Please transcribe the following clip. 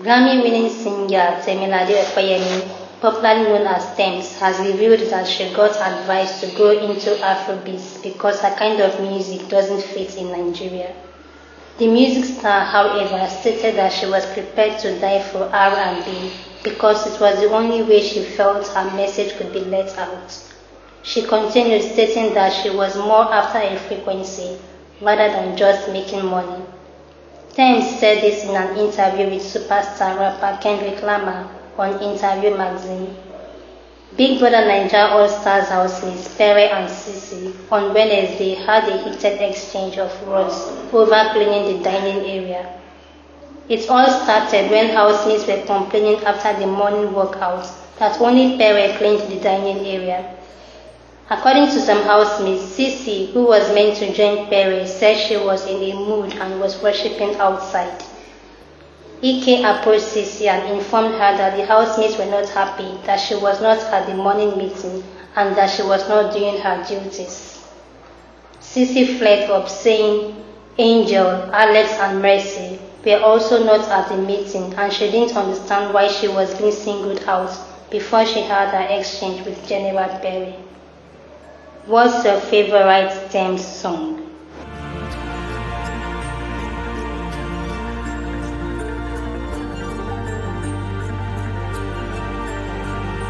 Grammy-winning singer Temilade, popularly known as Tems, has revealed that she got advice to go into Afrobeats because her kind of music doesn't fit in Nigeria. The music star, however, stated that she was prepared to die for R&B because it was the only way she felt her message could be let out. She continued, stating that she was more after a frequency rather than just making money. Tems said this in an interview with superstar rapper Kendrick Lamar on Interview magazine. Big Brother Naija All Stars housemates Pere and CeeC on Wednesday had a heated exchange of words over cleaning the dining area. It all started when housemates were complaining after the morning workout that only Pere cleaned the dining area. According to some housemates, CeeC, who was meant to join Pere, said she was in a mood and was worshipping outside. Ike approached CeeC and informed her that the housemates were not happy that she was not at the morning meeting and that she was not doing her duties. CeeC flared up, saying Angel, Alex and Mercy were also not at the meeting and she didn't understand why she was being singled out before she had her exchange with General Pere. What's your favorite Tems song?